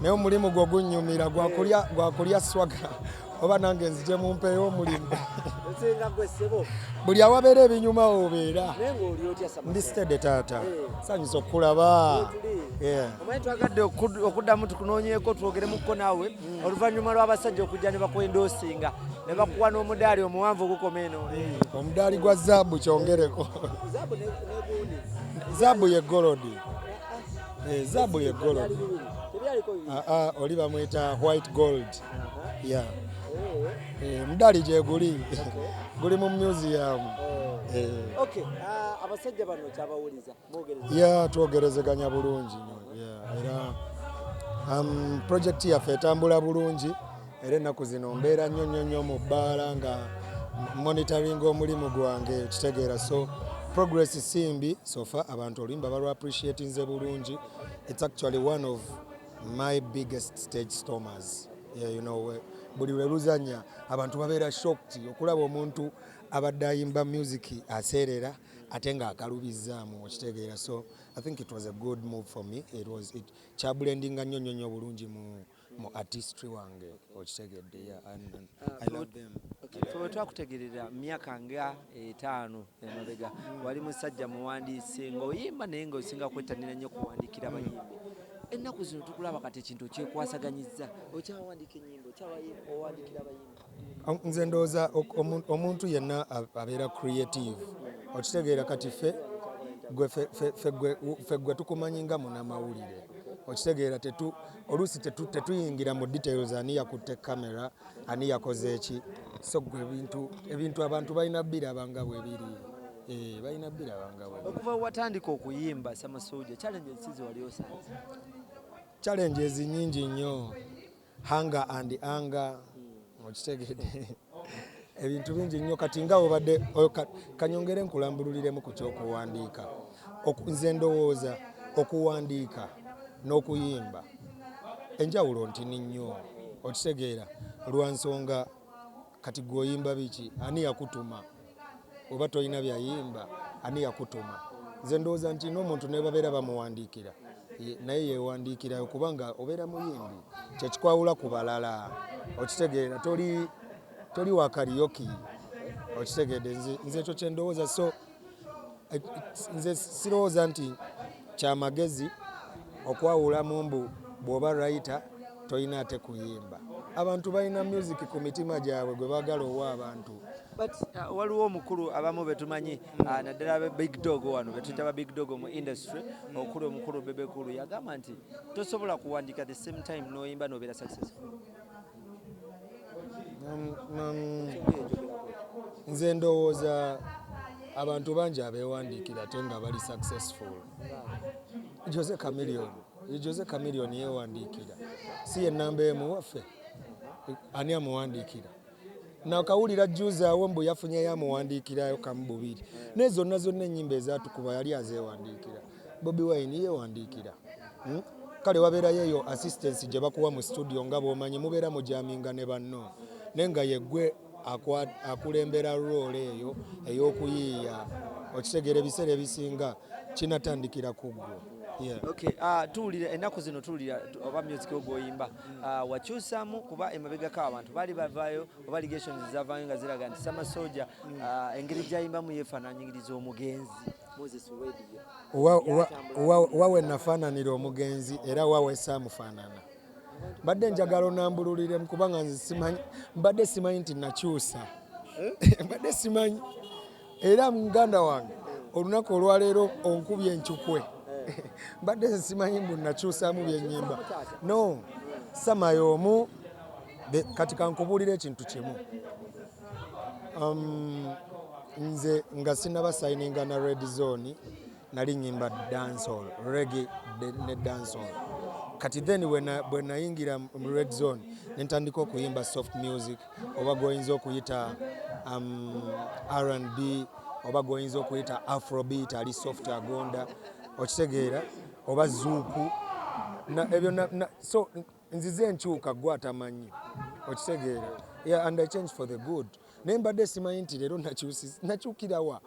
naye omulimu gwo gunnyumira gwakulya swaga oba nange nzije mumpeeyo omulimu buli awabeera ebinyuma obeera ndi stede taata sanyusa okulaba omanyi twagadde okuddamu tukunoonyeeko twogeremukko naawe oluvannyuma lw'abasajja okujja ne bakwendoosinga ne bakuwa n'omudaali omuwanvu ogukoma eno omudaali gwa zaabu kyongereko zaabu ye golodi zaabu ye golodi oli bamwita white gold omudaali gye guli mu museum abasajja bano kyabawuliza twogerezeganya bulungi era projekiti yaffe etambula bulungi era ennaku zino mbeera nnyo mu bbaala nga monitoring omulimu gwange kitegeera so progress simbi sofa abantu oluyimba balwa appreciatinze bulungi. It's actually one of my biggest stage stormers. Buli lwe luzanya abantu babeera shocked okulaba omuntu abadde ayimba music aseerera ate nga akalubizaamu okitegeera so I think it was a good move for me. It kyablendinga nnyo bulungi mu artistry wange okitegedde and I love them. Fwe twakutegerera myaka nga 5 emabega wali musajja muwandiise ng'oyimba naye ng'osinga kwettanira nnyo kuwandiikira abayimbi. Ennaku zino tukulaba kati ekintu kyekwasaganyizza okyawandiika ennyimba owandiikira abayimbi. Nze ndowooza omuntu yenna abeera creative okitegeera kati ffe gwe tukumanyi nga munnamawulire okitegeera oluusi tetuyingira mu details ani yakutte kamera ani yakoze eki so gwe ebintu abantu balina biraba nga bwe biri balina biraba nga bwe biri. Okuva watandika okuyimba Sojah challenge ensizi wali osanze? Challenges nyingi nnyo hunger and anger okitegeedde ebintu bingi nnyo kati nga obadde kanyongere nkulambululiremu ku kyokuwandiika nze ndowooza okuwandiika n'okuyimba enjawulo ntini nnyo okitegeera lwa nsonga kati gwoyimba biki ani yakutuma oba tolina byayimba ani yakutuma nze ndowooza nti n'omuntu ne babeera bamuwandiikira naye yeewandiikirayo kubanga obeera muyimbi kyekikwawula ku balala okitegeera toli wa karaoke okitegeedde nze ekyo kye ndowooza so nze sirowooza nti kyamagezi okwawulamu mbu bw'oba writer tolina ate kuyimba. Abantu balina music ku mitima gyabwe gwe baagala owa abantu. But waliwo omukulu abamu betumanyi naddala big dog wano betuyita ba big dog mu industry omukulu bebekulu yagamba nti tosobola kuwandiika the same time noyimba nobeera successful. Nze ndowooza abantu bangi abeewandiikira ate nga bali successful. Jose Chameleone yeewandiikira si ye nnamba emu waffe ani amuwandiikira nakawulira juzi awo mbu yafunyeyo amuwandiikirayo kamu bubiri naye zonna ennyimba ezatukuba yali azeewandiikira. Bobi Wine yeewandiikira kale wabeerayo eyo assistance gye bakuwa mu studio nga bw'omanyi mubeera mujaminga ne banno naye nga yeggwe akulembera role eyo ey'okuyiiya okitegeera ebiseera ebisinga kinatandikira ku ggwe. Tuwulira ennaku zino tuwulira oba music ogwoyimba wakyusaamu kuba emabegako abantu baali bavaayo oba allegations zavaayo nga ziraga nti Sojah engeri gyayimbamu yeefaananyiriza omugenzi. wawe nafaananira omugenzi era wawe saamufaanana. Mbadde njagala onambululiremu kubanga mbadde simanyi nti nakyusa mbadde simanyi era muganda wange olunaku olwaleero onkubye enkyukwe mbadde simanyi mbu nakyusaamu byennyimba no samayo omu kati kankubuulira ekintu kimu nze nga sinaba sayininga na Red Zone nali nyimba dancehall reggae ne dancehall kati then bwe nayingira mu Red Zone nentandika okuyimba soft music oba goyinza okuyita R&B oba goyinza okuyita afrobeat ali soft agonda okitegeera oba zuuku ebyo so nzize enkyuka gwe atamanyi okitegeera and I change for the good naye mbadde simanyi nti leero nakyukirawa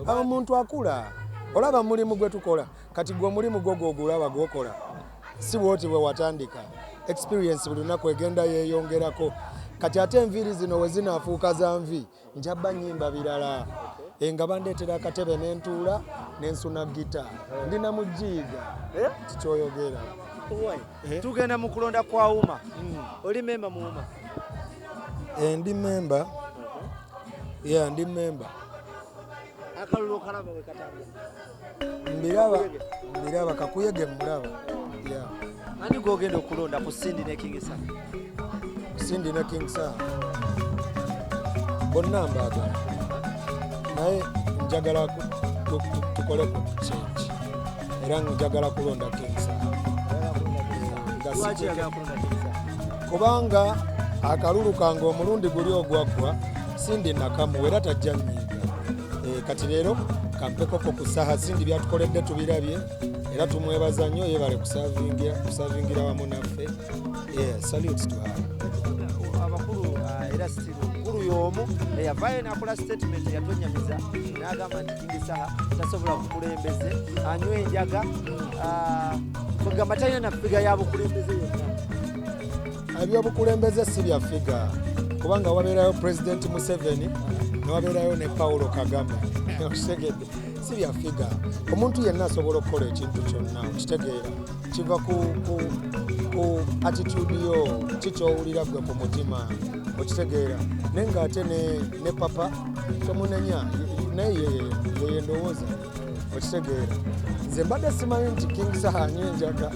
omuntu akula olaba mulimu gwe tukola kati gwe mulimu gwo gw'ogulaba gwokola si bwoti bwe watandika experience buli lunaku egenda yeeyongerako kati ate enviiri zino we zinaafuuka za nvi njabba nnyimba birala nga bandeetera akatebe n'entuula n'ensuna gita ndina mujiiga tikyoyogera tugenda mu kulonda kwa Uma oli memba mu Uma ndi memba ndi memba akalulu kalaba we katambula mbiraba kakuyege mulaba ani gogenda okulonda ku Cindy ne King Saha Cindy ne King Saha bonna mbaagala naye njagala tukole ku change era njagala kulonda King Saha kubanga akalulu kange omulundi guli ogwaggwa Cindy nakamuwa era tajja nnyiiga kati leero kampekoko ku Saha Cindy byatukoledde tubirabye era tumwebaza nnyo yebale kusavingira wamu naffe salute to her abakulu era mukulu y'omu eyavaayo n'akola statement yatonyamiza n'agamba nti King Saha tasobola kukulembeze anywe enjaga kugamba talina na figa ya bukulembeze yonna ebyobukulembeze si bya figa kubanga wabeerayo President Museveni newabeerayo ne Paulo Kagame okitegedde si bya figa omuntu yenna asobola okukola ekintu kyonna okitegeera kiva ku attitude yo kikyowulira gwe ku mutima okitegeera naye ng'ate ne papa tomunenya naye yeye ndowooza okitegeera nze mbadde simanyi nti King Saha anywa enjaga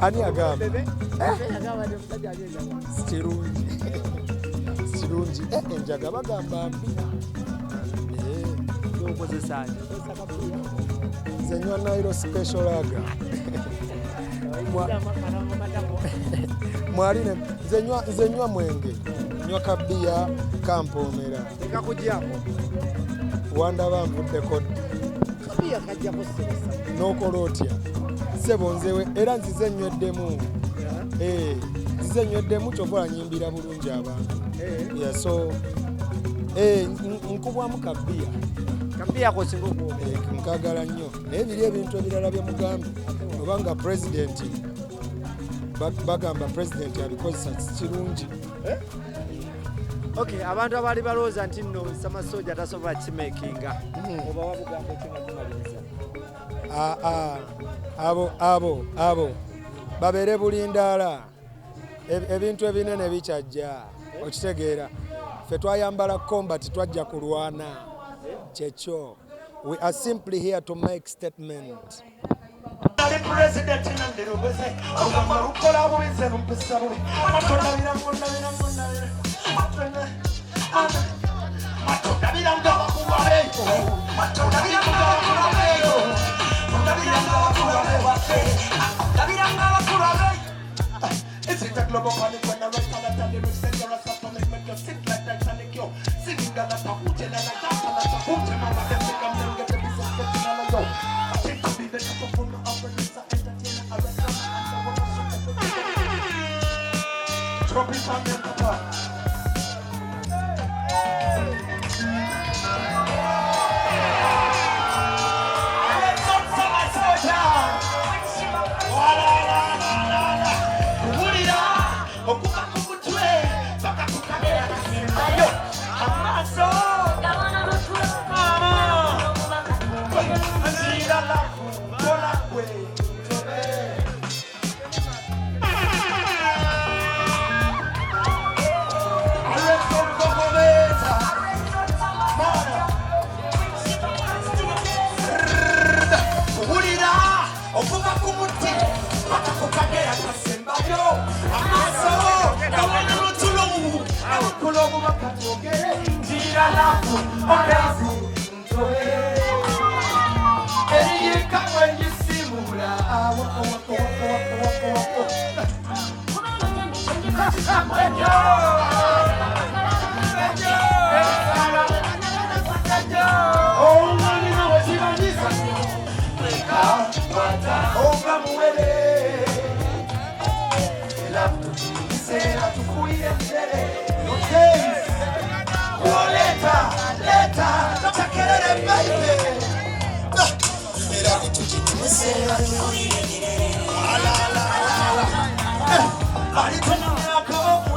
ani agamba kirungi enjaga bagamba mbi nze nywa Nairo special lager mwaline nze nywa mwenge nywa kabiya kampoomera wandaba nvuddeko n'okola otya ssebo nzewe era nzize nnyweddemu nzize nnyweddemu kyova olanyimbira bulungi abantu so nkubwamu kabiya nkagala nnyo naye biri ebintu ebirala bye mugambe obanga pulezidenti bagamba pulezidenti abikozesa kirungi abantu abaali balowooza nti nno Sojah tasobola kimekinga oba wabugambo kingakumaliriza abo babeere bulindaala ebintu ebinene bikyajja okitegeera ffe twayambala combat twajja kulwana kyekyo we are simply here to make statement Is it a global panic when I write all the lyrics and you're a supplement make you sit like Titanic yo singing a lot of hootin' and a dance a lot of hootin' mama them think I'm young get the business getting all of yo I think to be the type of woman of producer entertainer a restaurant and the woman should have trumpet on them papa let's not say my Sojah okuva ku mutwe paka ku kamera kasembayo amaso nzira lafu kola kwe kuwulira okuva ku muti paka ku kamera kasembayo amaso gawena lutulumu abakulomu bakatogere nzira lafu omezi ntobe eriyika mwengisimula omwami nawe zibaniza onga muwele será tu cuida no tens leta no te querer baby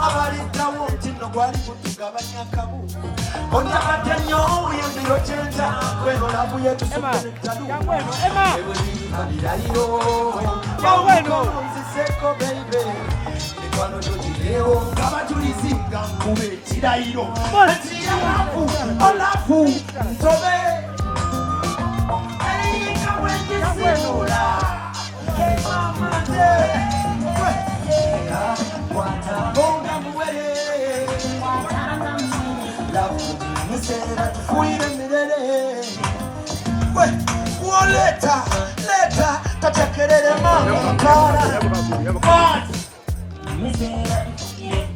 Abalittawo ntino gwali kutugabanya akabu onyagadde nnyo yembiro kyenta kweno labu yetusukunetalubirayiro nziseko beibe mikwano gyogirewo nga bajulizinga nkube ekirayiro ekiyalafu olafu ntobe eyinga bwengisimula emamate Watabonga muwere Lafu misera tufuire mirere We, uoleta, leta Tatekerere mara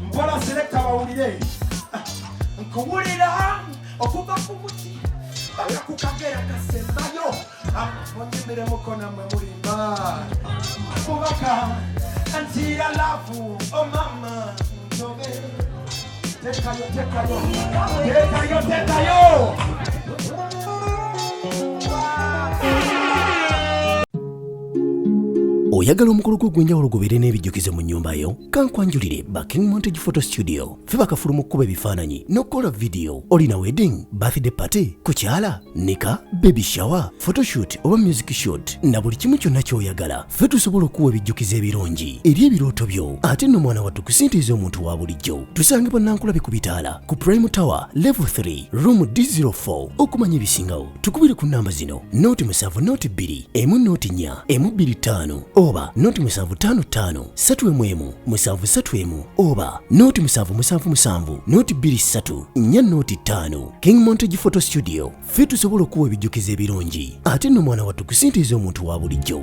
Mpola selekta wawulire Nkuwulira okuva kumuti Baka kukagera kasembayo Mwanyimire mukona mwe mulimba Kubaka Antira lafu, oh mama, ntobe Tekayo, tekayo, tekayo, tekayo Oyagala omukolo gw'ogwenjawulo gubeere n'ebijjukizo mu nnyumba yo kankwanjulire King Montage Photo Studio ffe bakafulu mu kkuba ebifaananyi n'okukola vidiyo olina wedding birthday party kukyala nika baby shower photoshoot oba music shoot na buli kimu kyonna ky'oyagala ffe tusobola okuwa ebijjukizo ebirungi eri ebirooto byo ate nno mwana wattu kusintiiza omuntu wa bulijjo tusange bannankulabe ku bitaala ku Prime Tower level 3 room D04 okumanya ebisingawo tukubire ku nnamba zino noti 7 noti 2 emu noti 4 emu 25 oba noti 755 3 731 oba noti 777 noti 23 4 noti 5 King Montage Photo Studio ffe tusobola okuwa ebijjukizo ebirungi ate nno mwana wattu kusintiiza omuntu wa bulijjo